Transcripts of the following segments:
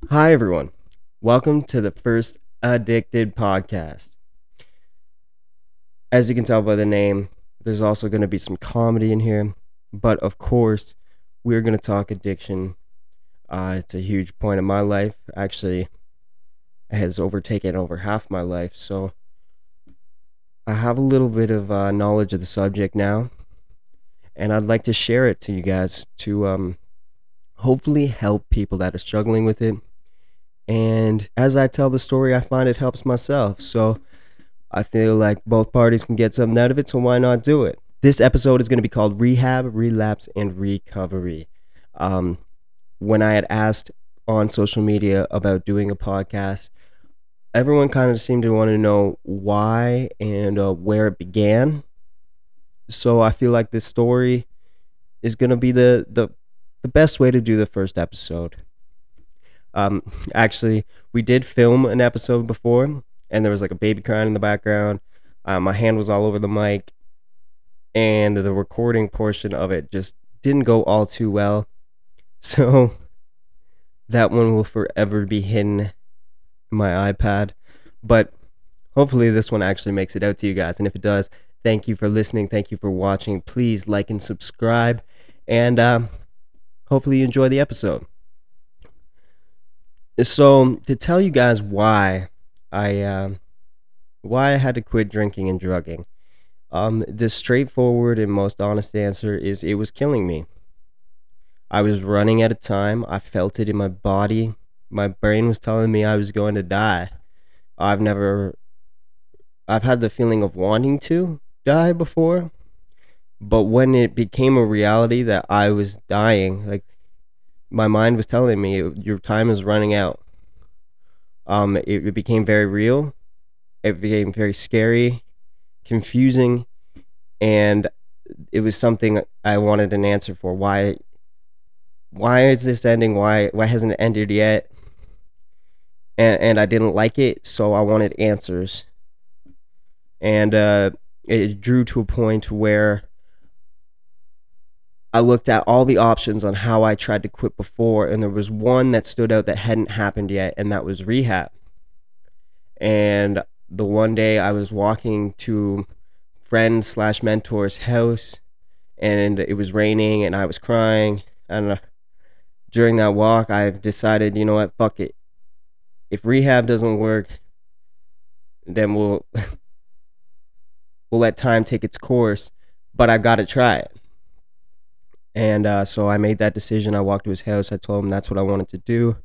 Hi, everyone. Welcome to the first aDICKdid podcast. As you can tell by the name, there's also going to be some comedy in here, but of course, we're going to talk addiction. It's a huge point in my life. Actually, it has overtaken over half my life, so I have a little bit of knowledge of the subject now, and I'd like to share it to you guys to hopefully help people that are struggling with it. And as I tell the story, I find it helps myself. So I feel like both parties can get something out of it, so why not do it? This episode is going to be called Rehab, Relapse, and Recovery. Um, when I had asked on social media about doing a podcast, everyone kind of seemed to want to know why and where it began. So I feel like this story is going to be the best way to do the first episode. Um, Actually, we did film an episode before, and there was like a baby crying in the background. My hand was all over the mic, and the recording portion of it just didn't go all too well. So that one will forever be hidden in my iPad. But hopefully, this one actually makes it out to you guys. And if it does, thank you for listening. Thank you for watching. Please like and subscribe. And hopefully, you enjoy the episode. So, to tell you guys I why I had to quit drinking and drugging, the straightforward and most honest answer is it was killing me. I was running at a time. I felt it in my body. My brain was telling me I was going to die. I've never, I've had the feeling of wanting to die before, but when it became a reality that I was dying, like my mind was telling me your time is running out. It became very real. It became very scary, confusing, and it was something I wanted an answer for. Why is this ending? Why hasn't it ended yet? And I didn't like it, so I wanted answers. And it drew to a point where I looked at all the options on how I tried to quit before, and there was one that stood out that hadn't happened yet, and that was rehab. And the one day I was walking to friend slash mentor's house, and it was raining, and I was crying. And during that walk, I decided, you know what, fuck it. If rehab doesn't work, then we'll let time take its course. But I've got to try it. And so I made that decision. I walked to his house. I told him that's what I wanted to do.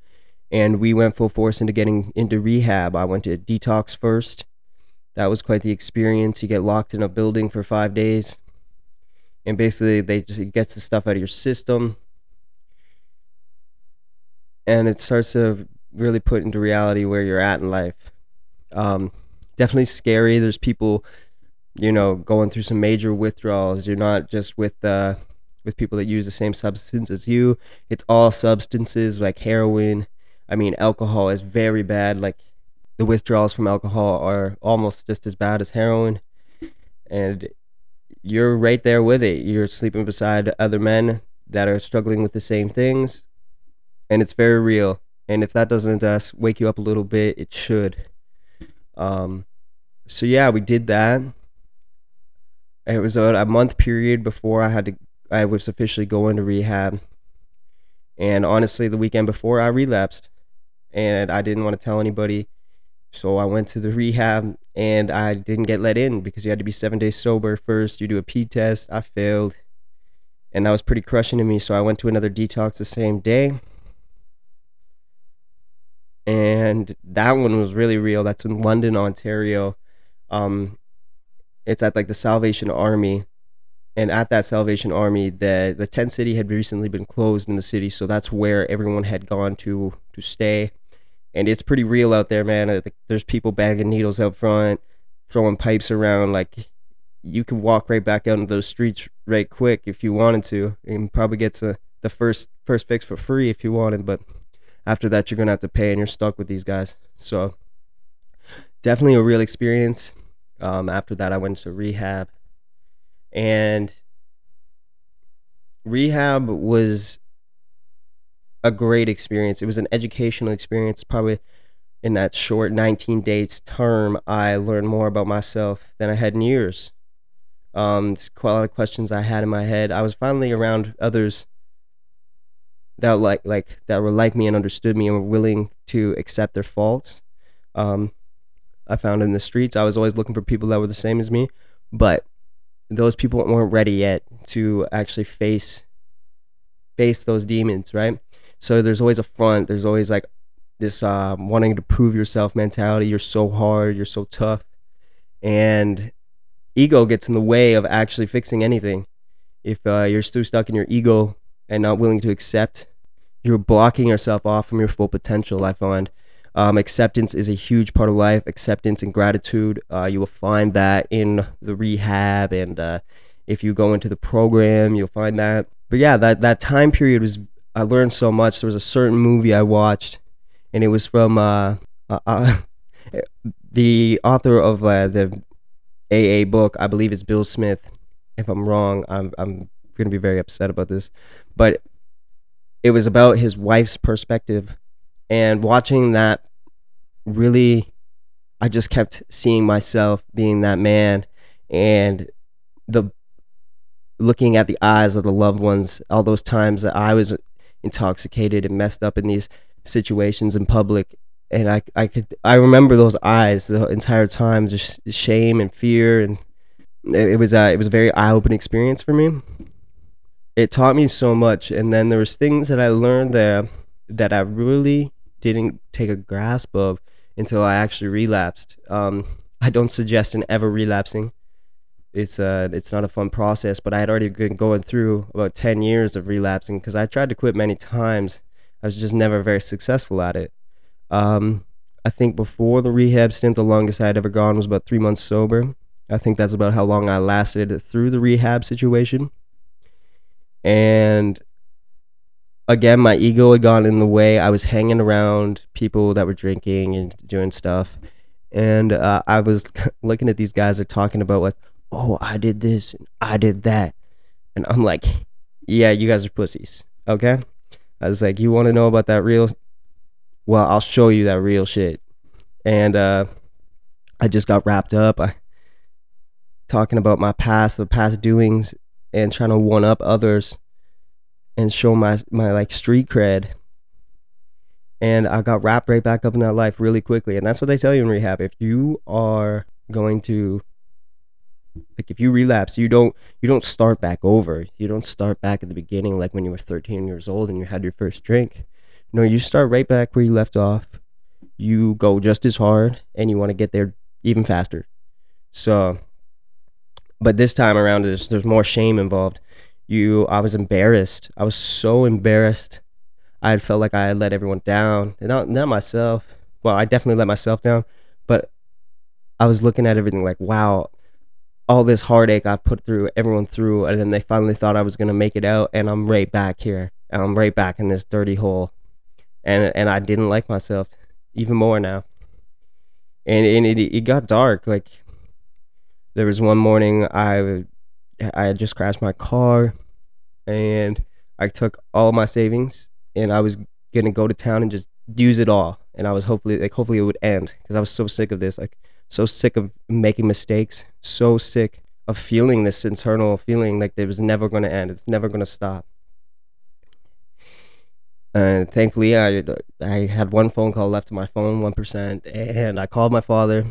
And we went full force into getting into rehab. I went to detox first. That was quite the experience. You get locked in a building for 5 days. And basically, it gets the stuff out of your system. And it starts to really put into reality where you're at in life. Definitely scary. There's people, going through some major withdrawals. You're not just with people that use the same substance as you. It's all substances like heroin. I mean, alcohol is very bad. Like the withdrawals from alcohol are almost just as bad as heroin. And you're right there with it. You're sleeping beside other men that are struggling with the same things. And it's very real. And if that doesn't wake you up a little bit, it should. So yeah, we did that. It was a month period before I was officially going to rehab. And honestly, the weekend before I relapsed, and I didn't want to tell anybody. So I went to the rehab, and I didn't get let in because you had to be 7 days sober first. You do a pee test. I failed, and that was pretty crushing to me. So I went to another detox the same day, and that one was really real. That's in London, Ontario. It's at like the Salvation Army, and at that Salvation Army, the tent city had recently been closed in the city, so that's where everyone had gone to stay. And it's pretty real out there, man. There's people bagging needles out front, throwing pipes around. Like, you could walk right back out into those streets right quick if you wanted to, and probably get the first fix for free if you wanted. But after that, you're gonna have to pay, and you're stuck with these guys. So definitely a real experience. After that, I went to rehab, and rehab was a great experience. It was an educational experience. Probably in that short 19 days term, I learned more about myself than I had in years. Quite a lot of questions I had in my head. I was finally around others that that were like me and understood me and were willing to accept their faults. Um, I found in the streets, I was always looking for people that were the same as me, but those people weren't ready yet to actually face those demons, right? So there's always a front. There's always like this wanting to prove yourself mentality. You're so hard. You're so tough, and ego gets in the way of actually fixing anything. If you're still stuck in your ego and not willing to accept, you're blocking yourself off from your full potential. I find acceptance is a huge part of life. Acceptance and gratitude. You will find that in the rehab, and if you go into the program, you'll find that. But yeah, that time period was, I learned so much. There was a certain movie I watched, and it was from the author of the AA book. I believe it's Bill Smith. If I'm wrong, I'm gonna be very upset about this, but it was about his wife's perspective, and watching that, really, I just kept seeing myself being that man, and the looking at the eyes of the loved ones, all those times that I was intoxicated and messed up in these situations in public, and I remember those eyes the entire time, just shame and fear, and it was a very eye-opening experience for me. It taught me so much, and then there was things that I learned there that I really didn't take a grasp of until I actually relapsed. I don't suggest an ever relapsing. It's not a fun process, but I had already been going through about 10 years of relapsing because I tried to quit many times. I was just never very successful at it. I think before the rehab stint, the longest I had ever gone was about 3 months sober. I think that's about how long I lasted through the rehab situation. And again, my ego had gone in the way. I was hanging around people that were drinking and doing stuff, and I was looking at these guys that are talking about like, oh, I did this and I did that, and I'm like, yeah, you guys are pussies, okay? I was like, you want to know about that real? Well, I'll show you that real shit. And I just got wrapped up. Talking about my past, the past doings, and trying to one up others and show my like street cred. And I got wrapped right back up in that life really quickly. And that's what they tell you in rehab. If you are going to, like, if you relapse, you don't start back over. You don't start back at the beginning like when you were 13 years old and you had your first drink. No, you start right back where you left off. You go just as hard, and you want to get there even faster. So, but this time around, there's more shame involved. I was embarrassed. I was so embarrassed. I had felt like I had let everyone down. And not myself. Well, I definitely let myself down. But I was looking at everything like, wow, all this heartache I've put through, everyone through, and then they finally thought I was going to make it out, and I'm right back here. And I'm right back in this dirty hole. And I didn't like myself even more now. And it got dark. Like, there was one morning I had just crashed my car, and I took all my savings, and I was gonna go to town and just use it all, and I was hopefully it would end, because I was so sick of this, like, so sick of making mistakes, so sick of feeling this internal feeling like it was never gonna end, it's never gonna stop. And thankfully, I had one phone call left to my phone, 1%, and I called my father.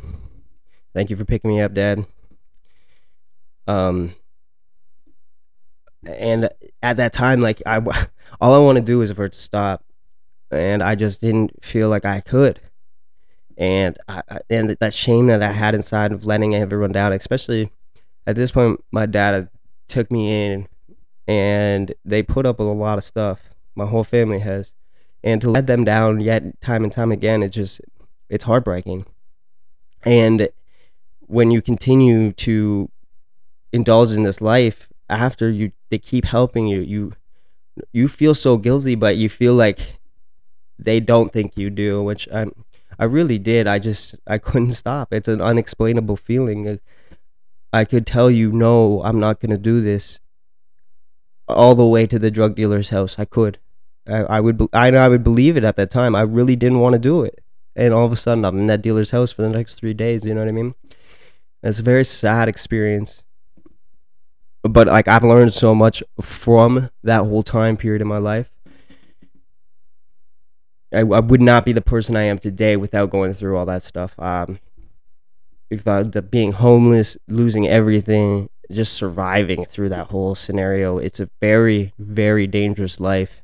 Thank you for picking me up, Dad. And at that time, like, all I want to do is for it to stop, and I just didn't feel like I could. And and that shame that I had inside of letting everyone down, especially at this point, my dad took me in, and they put up with a lot of stuff. My whole family has, and to let them down yet time and time again, it's heartbreaking. And when you continue to indulge in this life after they keep helping you feel so guilty, but you feel like they don't think you do, which I really did. I couldn't stop. It's an unexplainable feeling. I could tell you, no, I'm not gonna do this, all the way to the drug dealer's house. I could. I know I would believe it at that time. I really didn't want to do it, and all of a sudden I'm in that dealer's house for the next 3 days. You know what I mean? It's a very sad experience, but like I've learned so much from that whole time period in my life. I would not be the person I am today without going through all that stuff. Without being homeless, losing everything, just surviving through that whole scenario. It's a very, very dangerous life.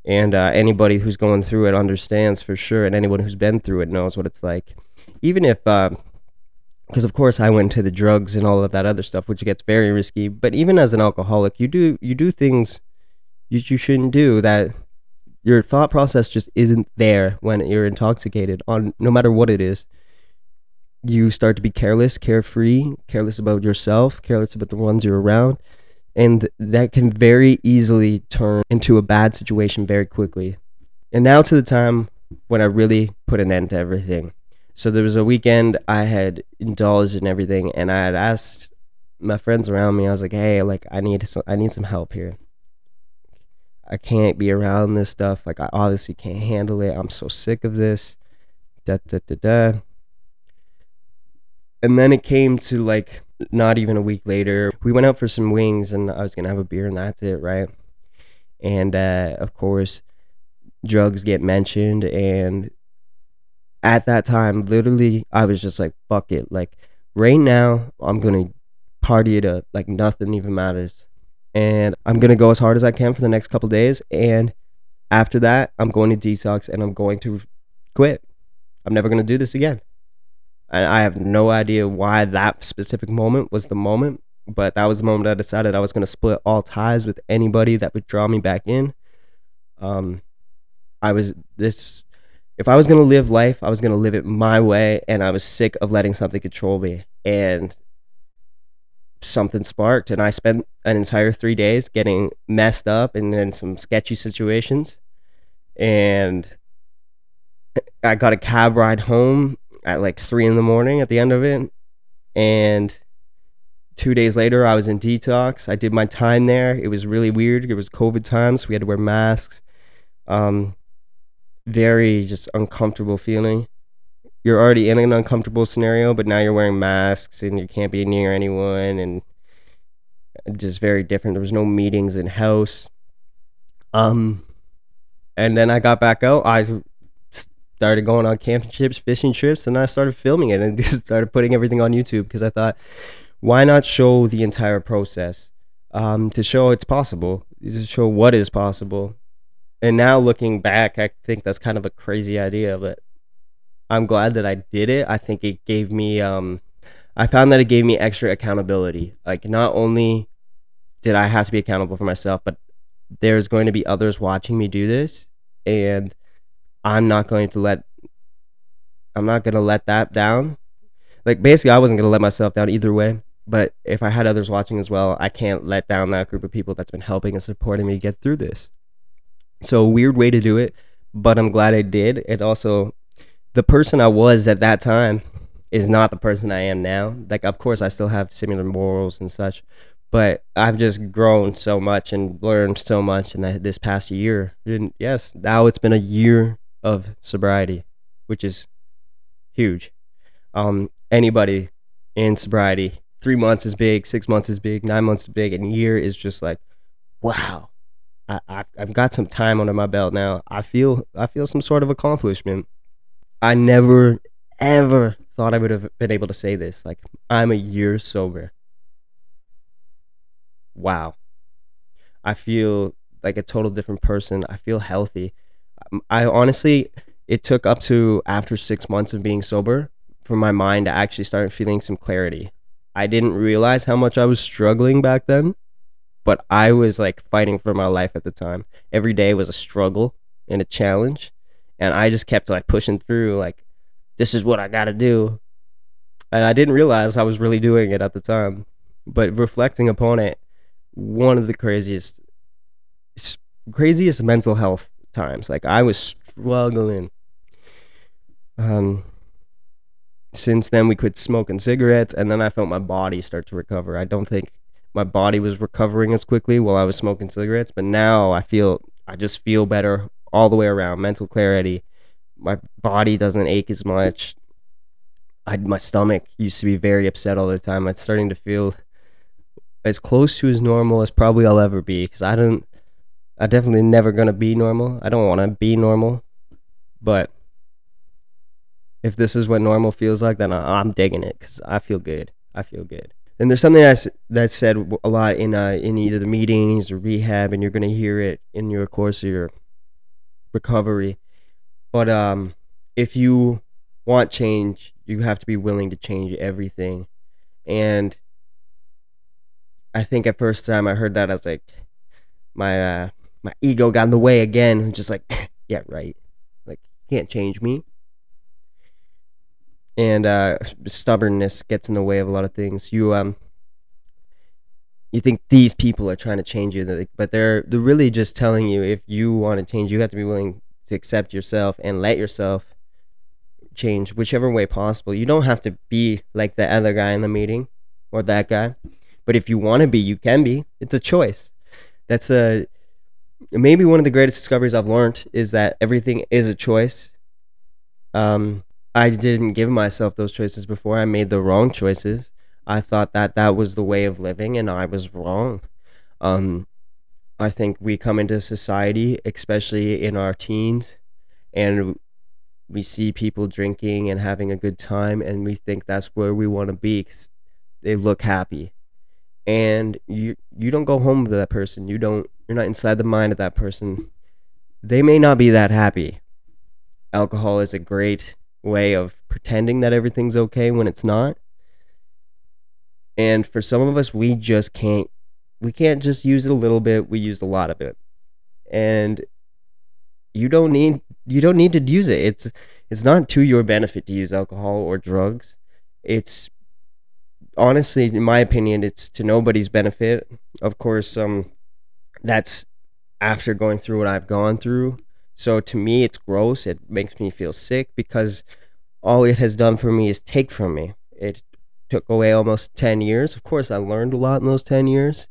And anybody who's going through it understands for sure. And anyone who's been through it knows what it's like. Even if, because of course I went to the drugs and all of that other stuff, which gets very risky. But even as an alcoholic, you do things you shouldn't do. That your thought process just isn't there when you're intoxicated. On no matter what it is, you start to be careless, carefree, careless about yourself, careless about the ones you're around, and that can very easily turn into a bad situation very quickly. And now to the time when I really put an end to everything. So there was a weekend I had indulged in everything, and I had asked my friends around me. I was like, "Hey, like I need some help here. I can't be around this stuff. Like I obviously can't handle it. I'm so sick of this." Da da da da. And then it came to like not even a week later, we went out for some wings, and I was gonna have a beer, and that's it, right? And of course, drugs get mentioned, and at that time, literally, I was just like, "Fuck it!" Like right now, I'm gonna party it up like nothing even matters, and I'm gonna go as hard as I can for the next couple days, and after that, I'm going to detox, and I'm going to quit. I'm never gonna do this again. And I have no idea why that specific moment was the moment, but that was the moment I decided I was going to split all ties with anybody that would draw me back in. Um, I was this. If I was going to live life, I was going to live it my way, and I was sick of letting something control me. And something sparked, and I spent an entire 3 days getting messed up and in some sketchy situations. And I got a cab ride home at like 3 in the morning at the end of it, and 2 days later I was in detox. I did my time there. It was really weird. It was COVID times, so we had to wear masks. um Very just uncomfortable feeling. You're already in an uncomfortable scenario, but now you're wearing masks and you can't be near anyone, and just very different. There was no meetings in house. um and then I got back out. I started going on camping trips, fishing trips, and I started filming it and just started putting everything on YouTube, because I thought, why not show the entire process, to show it's possible, to show what is possible. And now looking back, I think that's kind of a crazy idea, but I'm glad that I did it. I think it gave me, I found that it gave me extra accountability. Like, not only did I have to be accountable for myself, but there's going to be others watching me do this, and I'm not going to let that down. Like, basically, I wasn't going to let myself down either way. But if I had others watching as well, I can't let down that group of people that's been helping and supporting me get through this. So, a weird way to do it, but I'm glad I did. It also, the person I was at that time is not the person I am now. Like, of course, I still have similar morals and such, but I've just grown so much and learned so much in this past year. And yes, now it's been a year of sobriety, which is huge. Anybody in sobriety, 3 months is big, 6 months is big, 9 months is big, and a year is just like, wow. I've got some time under my belt now. I feel some sort of accomplishment. I never ever thought I would have been able to say this. Like, I'm a year sober. Wow. I feel like a total different person. I feel healthy. I honestly, it took up to after 6 months of being sober for my mind to actually start feeling some clarity. I didn't realize how much I was struggling back then, but I was like fighting for my life at the time. Every day was a struggle and a challenge, and I just kept like pushing through, like, this is what I got to do. And I didn't realize I was really doing it at the time. But reflecting upon it, one of the craziest mental health times. Like, I was struggling. Since then, we quit smoking cigarettes, and then I felt my body start to recover. I don't think my body was recovering as quickly while I was smoking cigarettes, but now I feel I just feel better all the way around. Mental clarity. My body doesn't ache as much. My stomach used to be very upset all the time. It's starting to feel as close to as normal as probably I'll ever be, because I definitely never gonna be normal. I don't want to be normal, but if this is what normal feels like, then I'm digging it because I feel good. I feel good. And there's something that's said a lot in either the meetings or rehab, and you're gonna hear it in your course of your recovery. But if you want change, you have to be willing to change everything. And I think at first time I heard that, I was like, my ego got in the way again. I'm just like, yeah, right. Like, you can't change me. And stubbornness gets in the way of a lot of things. You think these people are trying to change you, but they're really just telling you, if you want to change, you have to be willing to accept yourself and let yourself change whichever way possible. You don't have to be like the other guy in the meeting or that guy, but if you want to be, you can be. It's a choice. That's maybe one of the greatest discoveries I've learned, is that everything is a choice. I didn't give myself those choices before. I made the wrong choices. I thought that that was the way of living, and I was wrong. Um, I think we come into society, especially in our teens, and we see people drinking and having a good time, and we think that's where we want to be 'cause they look happy. And you don't go home with that person. You're not inside the mind of that person. They may not be that happy. Alcohol is a great way of pretending that everything's okay when it's not. And for some of us, we can't just use it a little bit, we use a lot of it. And you don't need to use it. It's not to your benefit to use alcohol or drugs. It's honestly, in my opinion, it's to nobody's benefit. Of course, that's after going through what I've gone through. So to me, it's gross. It makes me feel sick because all it has done for me is take from me. It took away almost 10 years. Of course, I learned a lot in those 10 years,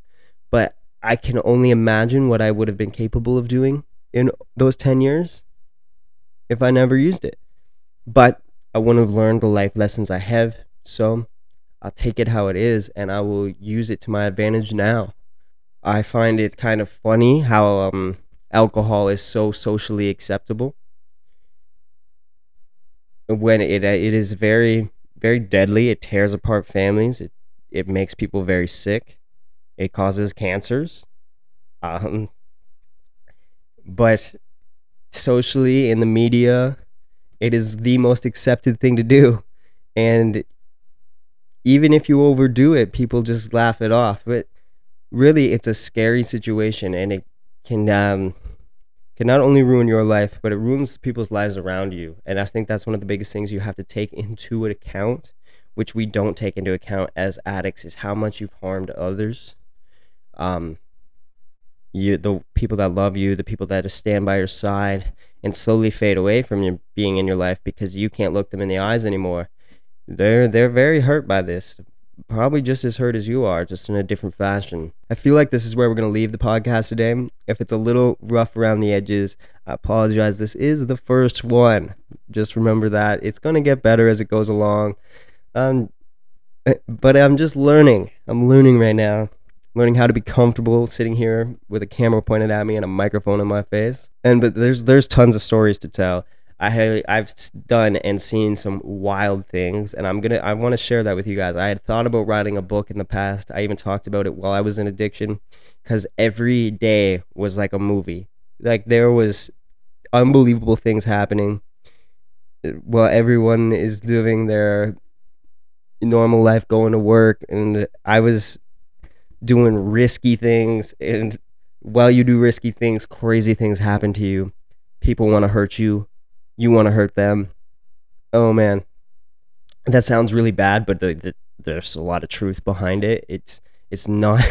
but I can only imagine what I would have been capable of doing in those 10 years if I never used it. But I wouldn't have learned the life lessons I have. So I'll take it how it is, and I will use it to my advantage now. I find it kind of funny how alcohol is so socially acceptable when it is very, very deadly. It tears apart families. It makes people very sick. It causes cancers. Um, but socially, in the media, it is the most accepted thing to do. And even if you overdo it, people just laugh it off. But really, it's a scary situation, and it can not only ruin your life, but it ruins people's lives around you. And I think that's one of the biggest things you have to take into account, which we don't take into account as addicts, is how much you've harmed others. Um, the people that love you, the people that stand by your side, and slowly fade away from you being in your life because you can't look them in the eyes anymore. They're very hurt by this. Probably just as hurt as you are, just in a different fashion. I feel like this is where we're going to leave the podcast today. If it's a little rough around the edges, I apologize. This is the first one. Just remember that. It's going to get better as it goes along. But I'm just learning. I'm learning right now. Learning how to be comfortable sitting here with a camera pointed at me and a microphone in my face. But there's tons of stories to tell. I've done and seen some wild things, and I want to share that with you guys. I had thought about writing a book in the past. I even talked about it while I was in addiction, because every day was like a movie. Like, there was unbelievable things happening while everyone is doing their normal life, going to work, and I was doing risky things. And while you do risky things, crazy things happen to you. People want to hurt you. You want to hurt them. Oh man, that sounds really bad, but there's a lot of truth behind it. It's not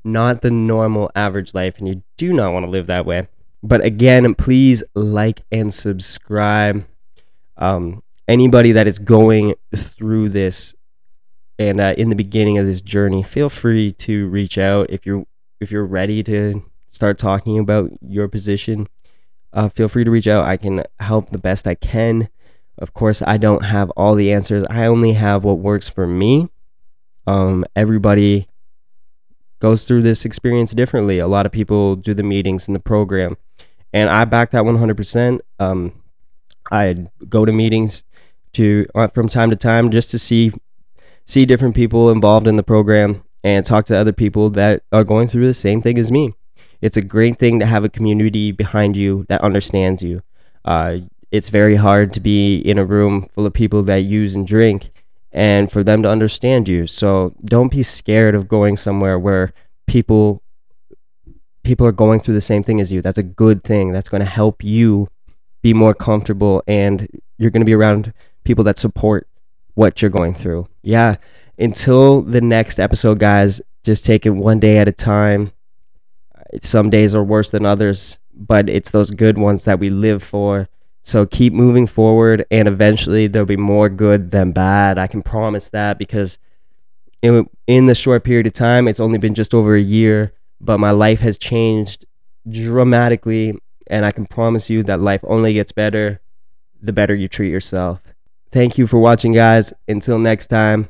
not the normal average life, and you do not want to live that way. But again, please like and subscribe. Anybody that is going through this and in the beginning of this journey, feel free to reach out if you're ready to start talking about your position, feel free to reach out. I can help the best I can. Of course, I don't have all the answers. I only have what works for me. Everybody goes through this experience differently. A lot of people do the meetings in the program, and I back that 100%. I go to meetings to from time to time just to see different people involved in the program and talk to other people that are going through the same thing as me. It's a great thing to have a community behind you that understands you. It's very hard to be in a room full of people that use and drink and for them to understand you. So don't be scared of going somewhere where people are going through the same thing as you. That's a good thing. That's going to help you be more comfortable, and you're going to be around people that support what you're going through. Yeah. Until the next episode, guys, just take it one day at a time. Some days are worse than others, but it's those good ones that we live for. So keep moving forward, and eventually there'll be more good than bad. I can promise that, because in the short period of time, it's only been just over a year, but my life has changed dramatically, and I can promise you that life only gets better the better you treat yourself. Thank you for watching, guys. Until next time,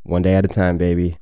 one day at a time, baby.